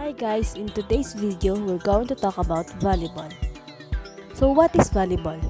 Hi guys, in today's video, we're going to talk about volleyball. So what is volleyball?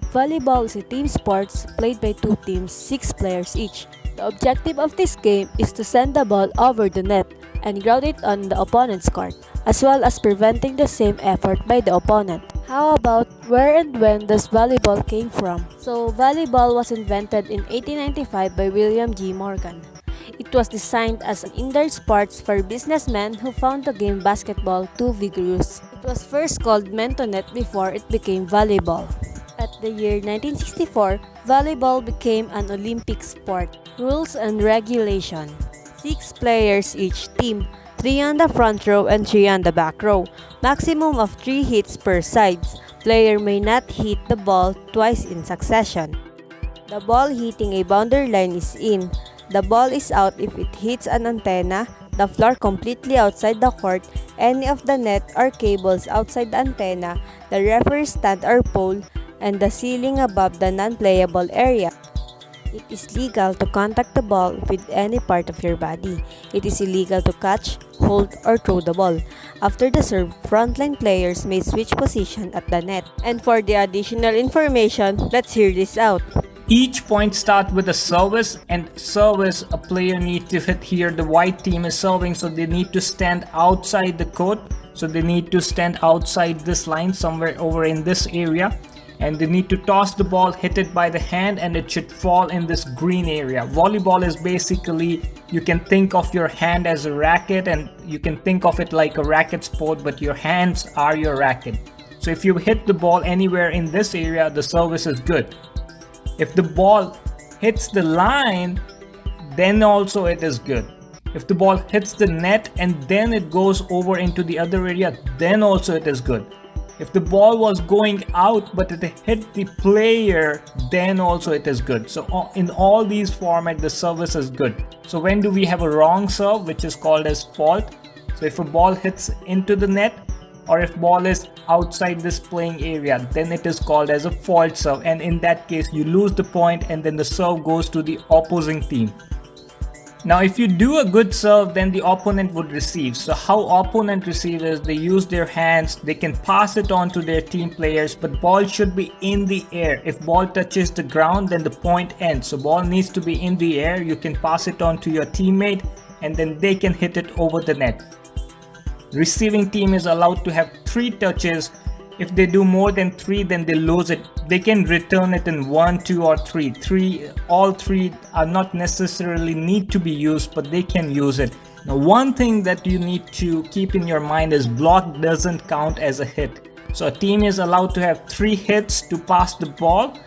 Volleyball is a team sports played by two teams, 6 players each. The objective of this game is to send the ball over the net and ground it on the opponent's court, as well as preventing the same effort by the opponent. How about where and when does volleyball came from? So volleyball was invented in 1895 by William G. Morgan. It was designed as an indoor sport for businessmen who found the game basketball too vigorous. It was first called mentonet before it became volleyball. At the year 1964, volleyball became an Olympic sport. Rules and regulation: 6 players each team, 3 on the front row and 3 on the back row. Maximum of 3 hits per side. Player may not hit the ball twice in succession. The ball hitting a boundary line is in. The ball is out if it hits an antenna, the floor completely outside the court, any of the net or cables outside the antenna, the referee stand or pole, and the ceiling above the non-playable area. It is legal to contact the ball with any part of your body. It is illegal to catch, hold, or throw the ball. After the serve, frontline players may switch position at the net. And for the additional information, let's hear this out. Each point starts with a service, and service a player needs to hit. Here the white team is serving, so they need to stand outside the court. So they need to stand outside this line somewhere over in this area, and they need to toss the ball, hit it by the hand, and it should fall in this green area. Volleyball is basically, you can think of your hand as a racket, and you can think of it like a racket sport, but your hands are your racket. So if you hit the ball anywhere in this area, the service is good. If the ball hits the line, then also it is good. If the ball hits the net and then it goes over into the other area, then also it is good. If the ball was going out but it hit the player, then also it is good. So in all these formats, the service is good. So when do we have a wrong serve, which is called as fault? So if a ball hits into the net, or if ball is outside this playing area, then it is called as a fault serve, and in that case you lose the point and then the serve goes to the opposing team. Now if you do a good serve, then the opponent would receive. So how opponent receive is they use their hands, they can pass it on to their team players, but ball should be in the air. If ball touches the ground, then the point ends. So ball needs to be in the air. You can pass it on to your teammate and then they can hit it over the net. Receiving team is allowed to have 3 touches. If they do more than 3, then they lose it. They can return it in 1, 2 or 3. All 3 are not necessarily need to be used, but they can use it. Now one thing that you need to keep in your mind is block doesn't count as a hit. So a team is allowed to have 3 hits to pass the ball,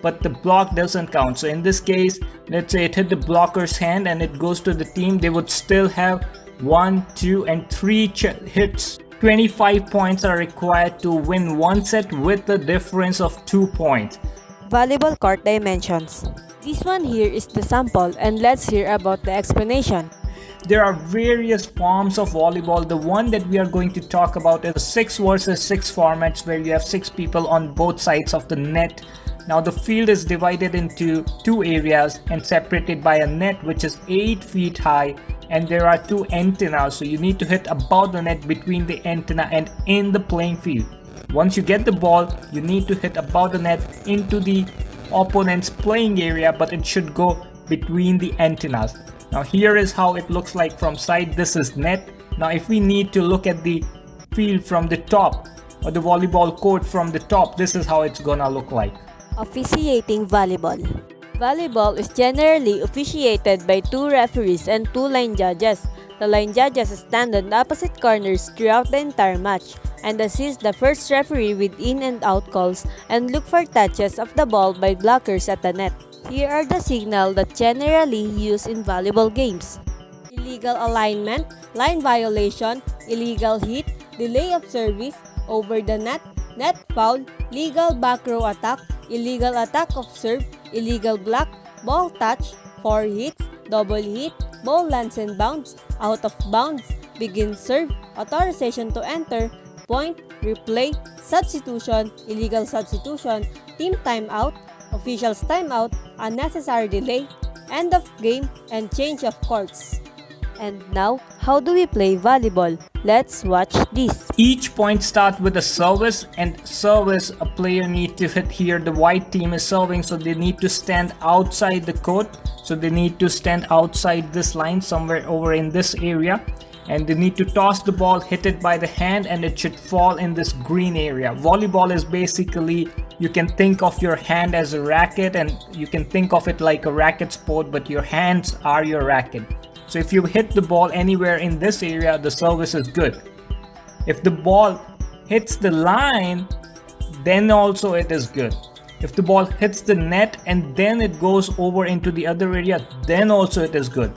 but the block doesn't count. So in this case, let's say it hit the blocker's hand and it goes to the team, they would still have 1, 2 and 3 hits. 25 points are required to win one set with the difference of 2 points. Volleyball court dimensions. This one here is the sample, and let's hear about the explanation. There are various forms of volleyball. The one that we are going to talk about is 6 versus 6 formats, where you have 6 people on both sides of the net. Now the field is divided into 2 areas and separated by a net which is 8 feet high, and there are 2 antennas, so you need to hit about the net between the antenna and in the playing field. Once you get the ball, you need to hit about the net into the opponent's playing area, but it should go between the antennas. Now here is how it looks like from side. This is net. Now if we need to look at the field from the top, or the volleyball court from the top, this is how it's gonna look like. Officiating volleyball. Volleyball is generally officiated by 2 referees and 2 line judges. The line judges stand on opposite corners throughout the entire match and assist the first referee with in and out calls and look for touches of the ball by blockers at the net. Here are the signals that generally used in volleyball games: illegal alignment, line violation, illegal hit, delay of service, over the net, net foul, legal back row attack, illegal attack of serve, illegal block, ball touch, 4 hits, double hit, ball lands and bounds, out of bounds, begin serve, authorization to enter, point, replay, substitution, illegal substitution, team timeout, officials timeout, unnecessary delay, end of game, and change of courts. And now, how do we play volleyball? Let's watch this. Each point starts with a service, and service a player need to hit here. The white team is serving, so they need to stand outside the court. So they need to stand outside this line somewhere over in this area, and they need to toss the ball, hit it by the hand, and it should fall in this green area. Volleyball is basically, you can think of your hand as a racket, and you can think of it like a racket sport, but your hands are your racket. So if you hit the ball anywhere in this area, the service is good. If the ball hits the line, then also it is good. If the ball hits the net and then it goes over into the other area, then also it is good.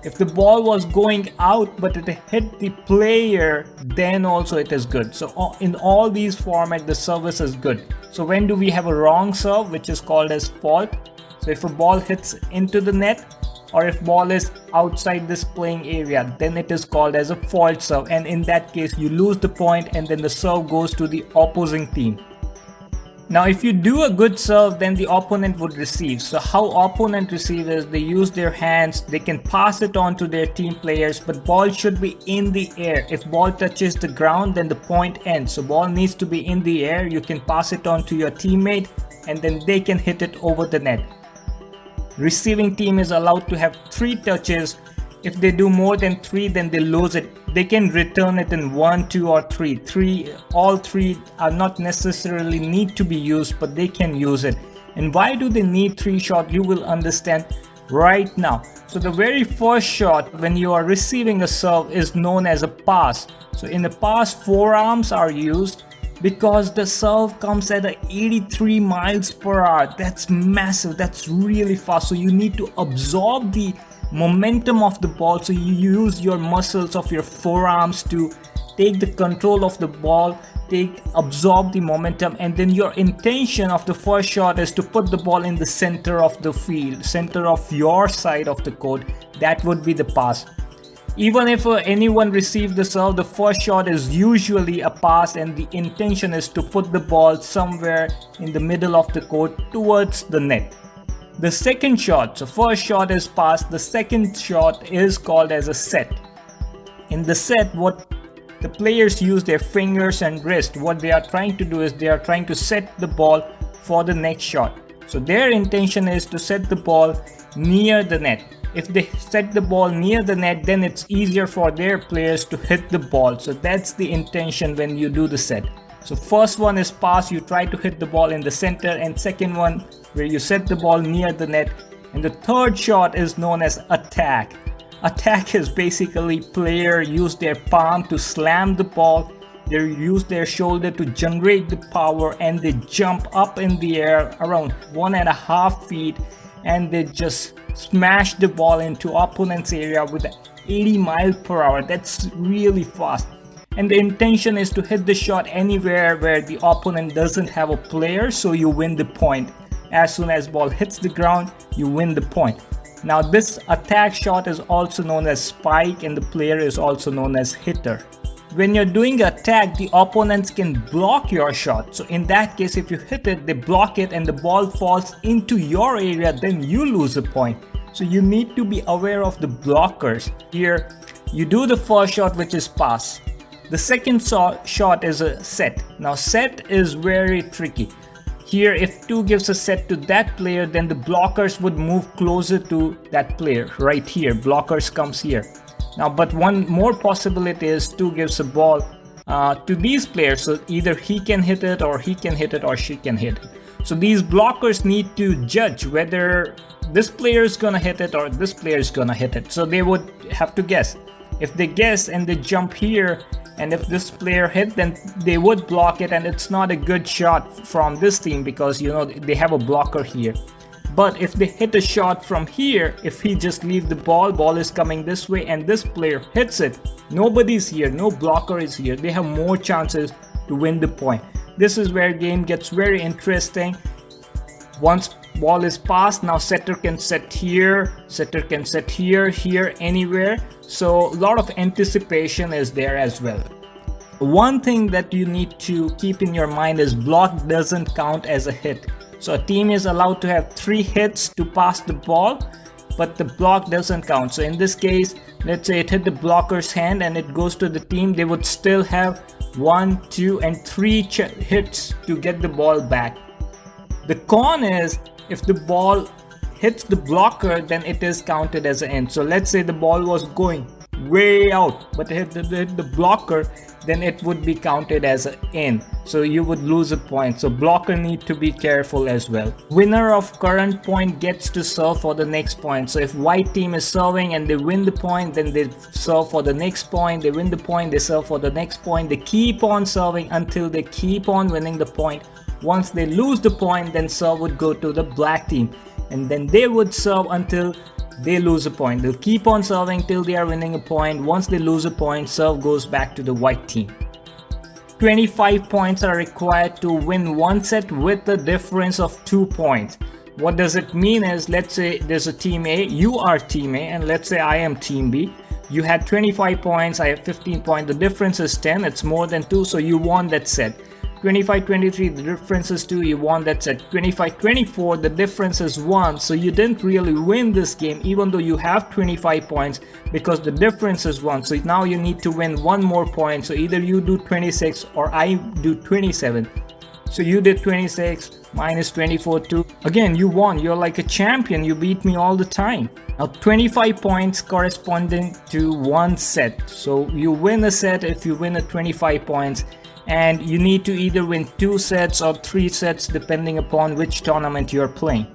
If the ball was going out but it hit the player, then also it is good. So in all these formats, the service is good. So when do we have a wrong serve, which is called as fault? So if a ball hits into the net, or if ball is outside this playing area, then it is called as a fault serve, and in that case you lose the point and then the serve goes to the opposing team. Now if you do a good serve, then the opponent would receive. So how opponent receive is they use their hands, they can pass it on to their team players, but ball should be in the air. If ball touches the ground, then the point ends. So ball needs to be in the air, you can pass it on to your teammate and then they can hit it over the net. Receiving team is allowed to have 3 touches. If they do more than 3, then they lose it. They can return it in 1, 2 or 3. All 3 are not necessarily need to be used, but they can use it. And why do they need 3 shots? You will understand right now. So the very first shot when you are receiving a serve is known as a pass. So in the pass, forearms are used, because the serve comes at 83 miles per hour. That's massive, that's really fast. So you need to absorb the momentum of the ball. So you use your muscles of your forearms to take the control of the ball, absorb the momentum, and then your intention of the first shot is to put the ball in the center of the field, center of your side of the court. That would be the pass. Even if anyone receives the serve, the first shot is usually a pass, and the intention is to put the ball somewhere in the middle of the court towards the net. The second shot, so first shot is pass, the second shot is called as a set. In the set, what the players use their fingers and wrist. What they are trying to do is they are trying to set the ball for the next shot. So their intention is to set the ball near the net. If they set the ball near the net, then it's easier for their players to hit the ball. So that's the intention when you do the set. So first one is pass, you try to hit the ball in the center, and second one where you set the ball near the net. And the third shot is known as attack. Attack is basically player use their palm to slam the ball. They use their shoulder to generate the power, and they jump up in the air around 1.5 feet, and they just smash the ball into opponent's area with 80 miles per hour. That's really fast. And the intention is to hit the shot anywhere where the opponent doesn't have a player, so you win the point. As soon as ball hits the ground, you win the point. Now this attack shot is also known as spike, and the player is also known as hitter. When you're doing attack, the opponents can block your shot. So in that case, if you hit it, they block it and the ball falls into your area, then you lose a point. So you need to be aware of the blockers. Here, you do the first shot, which is pass. The second shot is a set. Now set is very tricky. Here, if 2 gives a set to that player, then the blockers would move closer to that player. Right here, blockers comes here. Now, but one more possibility is 2 gives a ball to these players. So either he can hit it, or he can hit it, or she can hit it. So these blockers need to judge whether this player is gonna hit it or this player is gonna hit it. So they would have to guess. If they guess and they jump here, and if this player hit, then they would block it, and it's not a good shot from this team because they have a blocker here. But if they hit a shot from here, if he just leaves the ball is coming this way, and this player hits it, nobody's here, no blocker is here, they have more chances to win the point. This is where game gets very interesting. Once ball is passed, now setter can set here, setter can set here, anywhere. So a lot of anticipation is there as well. One thing that you need to keep in your mind is block doesn't count as a hit. So a team is allowed to have 3 hits to pass the ball, but the block doesn't count. So in this case, let's say it hit the blocker's hand and it goes to the team, they would still have 1, 2 and 3 hits to get the ball back. The con is if the ball hits the blocker, then it is counted as an in. So let's say the ball was going way out but it hit the blocker, then it would be counted as an in, so you would lose a point. So blocker need to be careful as well. Winner of current point gets to serve for the next point. So if white team is serving and they win the point, then they serve for the next point. They win the point, they serve for the next point. They keep on serving until they keep on winning the point. Once they lose the point, then serve would go to the black team, and then they would serve until they lose a point. They'll keep on serving till they are winning a point. Once they lose a point, serve goes back to the white team. 25 points are required to win one set with a difference of 2 points. What does it mean is, let's say there's a team A, you are team A, and let's say I am team B. You had 25 points, I have 15 points, the difference is 10, it's more than 2, so you won that set. 25-23, the difference is 2, you won that set. 25-24, the difference is 1, so you didn't really win this game even though you have 25 points because the difference is 1. So now you need to win one more point, so either you do 26 or I do 27. So you did 26 minus 24 2. Again, you won, you're like a champion, you beat me all the time. Now 25 points corresponding to one set. So you win a set if you win at 25 points. And you need to either win 2 sets or 3 sets depending upon which tournament you're playing.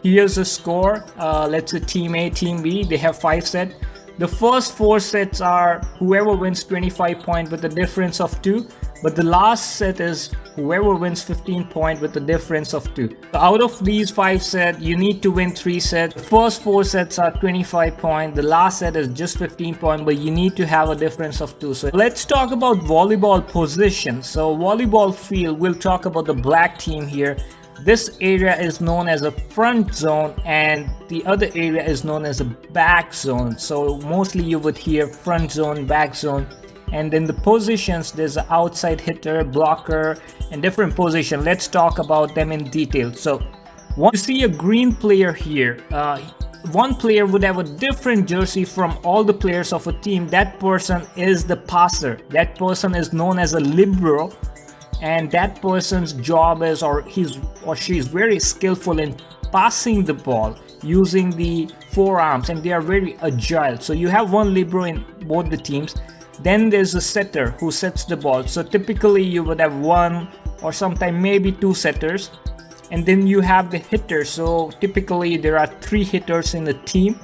Here's a score. Let's say team A, team B, they have 5 sets. The first 4 sets are whoever wins 25 points with a difference of 2, but the last set is whoever wins 15 points with a difference of 2. So out of these 5 sets, you need to win 3 sets. The first 4 sets are 25 points. The last set is just 15 points, but you need to have a difference of 2. So let's talk about volleyball position. So volleyball field, we'll talk about the black team here. This area is known as a front zone and the other area is known as a back zone. So mostly you would hear front zone, back zone. And then the positions, there's an outside hitter, blocker, and different position. Let's talk about them in detail. So once you see a green player here, one player would have a different jersey from all the players of a team. That person is the passer. That person is known as a libero, and that person's job is, or he's or she's very skillful in passing the ball using the forearms, and they are very agile. So you have one libero in both the teams. Then there's a setter who sets the ball. So typically you would have 1 or sometimes maybe 2 setters. And then you have the hitter. So typically there are 3 hitters in the team.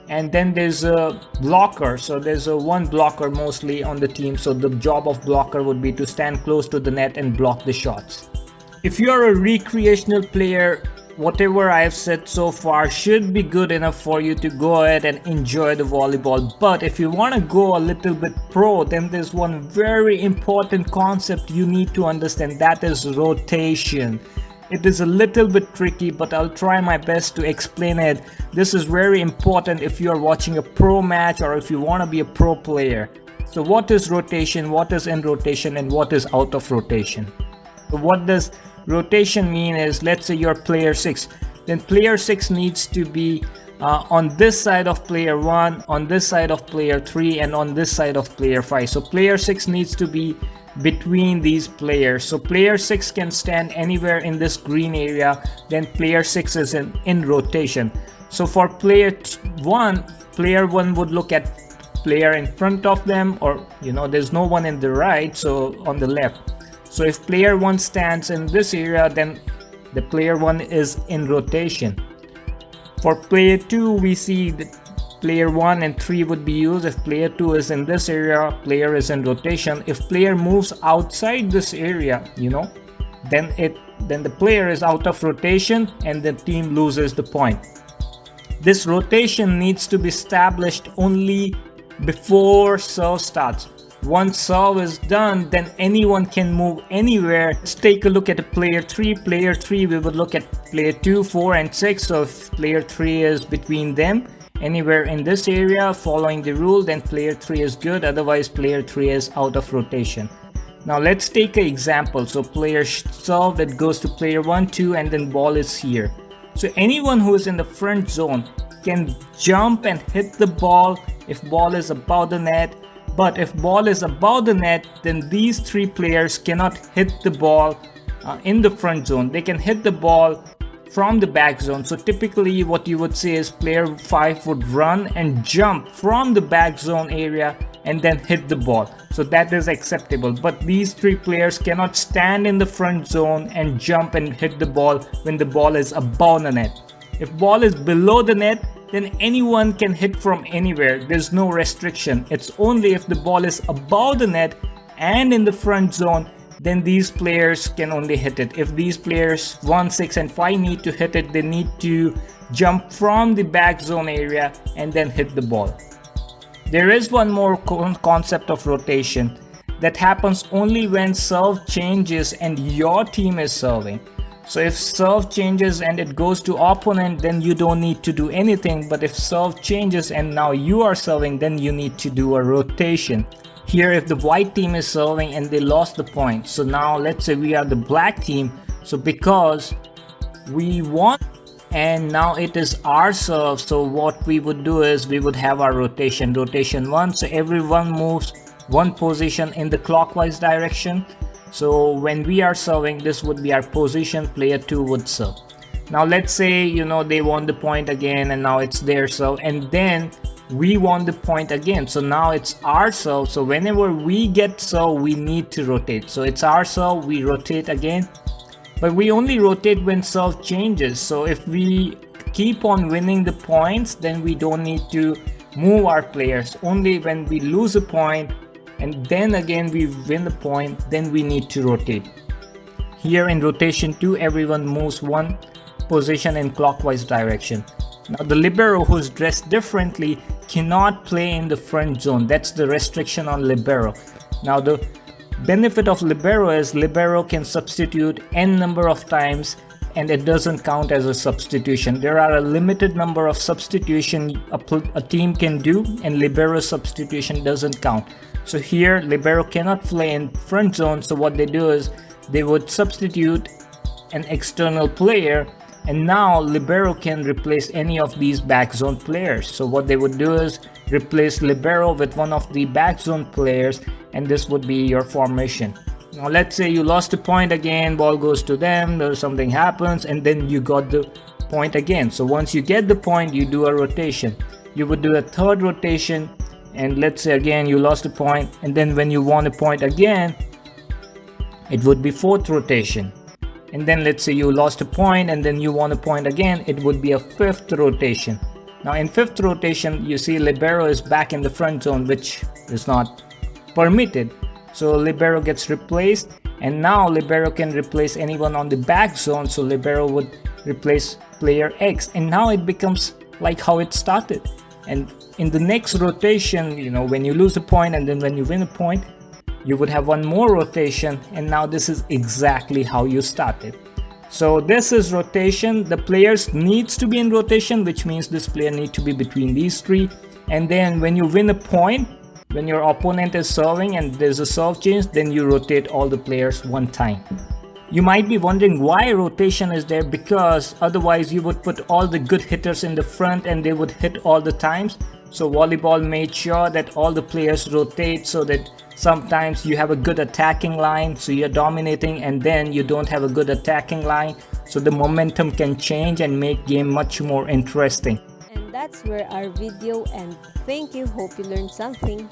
And then there's a blocker. So there's a 1 blocker mostly on the team. So the job of blocker would be to stand close to the net and block the shots. If you're a recreational player, whatever I've said so far should be good enough for you to go ahead and enjoy the volleyball. But if you want to go a little bit pro, then there's one very important concept you need to understand, that is rotation. It is a little bit tricky, but I'll try my best to explain it. This is very important if you're watching a pro match or if you want to be a pro player. So what is rotation, what is in rotation, and what is out of rotation? So what does rotation mean is, let's say you're player 6, then player 6 needs to be on this side of player 1, on this side of player 3, and on this side of player 5. So player 6 needs to be between these players. So player 6 can stand anywhere in this green area, then player 6 is in rotation. So for player 1, player 1 would look at player in front of them, or there's no one in the right, so on the left. So if player 1 stands in this area, then the player 1 is in rotation. For player 2, we see that player 1 and 3 would be used. If player 2 is in this area, player is in rotation. If player moves outside this area, then the player is out of rotation and the team loses the point. This rotation needs to be established only before serve starts. Once serve is done, then anyone can move anywhere. Let's take a look at a player 3. Player 3, we would look at player 2, 4, and 6. So if player 3 is between them, anywhere in this area, following the rule, then player 3 is good. Otherwise, player 3 is out of rotation. Now let's take an example. So player serve, it goes to player 1, 2, and then ball is here. So anyone who is in the front zone can jump and hit the ball if ball is above the net. But if ball is above the net, then these 3 players cannot hit the ball in the front zone. They can hit the ball from the back zone. So typically what you would say is player 5 would run and jump from the back zone area and then hit the ball. So that is acceptable. But these 3 players cannot stand in the front zone and jump and hit the ball when the ball is above the net. If ball is below the net, then anyone can hit from anywhere. There's no restriction. It's only if the ball is above the net and in the front zone, then these players can only hit it. If these players 1, 6 and 5 need to hit it, they need to jump from the back zone area and then hit the ball. There is one more concept of rotation that happens only when serve changes and your team is serving. So if serve changes and it goes to opponent, then you don't need to do anything. But if serve changes and now you are serving, then you need to do a rotation. Here, if the white team is serving and they lost the point, so now let's say we are the black team. So because we won and now it is our serve, so what we would do is we would have our rotation 1. So everyone moves 1 position in the clockwise direction. So when we are serving, this would be our position. Player 2 would serve. Now let's say they won the point again and now it's their serve, and then we won the point again. So now it's our serve. So whenever we get serve, we need to rotate. So it's our serve, we rotate again. But we only rotate when serve changes. So if we keep on winning the points, then we don't need to move our players. Only when we lose a point and then again we win the point, then we need to rotate. Here in rotation 2, everyone moves 1 position in clockwise direction. Now the libero, who's dressed differently, cannot play in the front zone. That's the restriction on libero. Now the benefit of libero is libero can substitute n number of times and it doesn't count as a substitution. There are a limited number of substitution a team can do, and libero substitution doesn't count. So here libero cannot play in front zone. So what they do is they would substitute an external player, and now libero can replace any of these back zone players. So what they would do is replace libero with one of the back zone players, and this would be your formation. Now let's say you lost a point again, ball goes to them, or something happens, and then you got the point again. So once you get the point, you do a rotation. You would do a 3rd rotation, and let's say again you lost a point, and then when you won a point again, it would be 4th rotation. And then let's say you lost a point and then you won a point again, it would be a 5th rotation. Now in 5th rotation, you see libero is back in the front zone, which is not permitted. So libero gets replaced, and now libero can replace anyone on the back zone. So libero would replace player X, and now it becomes like how it started. And in the next rotation, when you lose a point and then when you win a point, you would have 1 more rotation, and now this is exactly how you started. So this is rotation. The players needs to be in rotation, which means this player need to be between these 3. And then when you win a point, when your opponent is serving and there's a serve change, then you rotate all the players 1 time. You might be wondering why rotation is there, because otherwise you would put all the good hitters in the front and they would hit all the times. So volleyball made sure that all the players rotate, so that sometimes you have a good attacking line, so you're dominating, and then you don't have a good attacking line, so the momentum can change and make game much more interesting. And that's where our video ends. Thank you. Hope you learned something.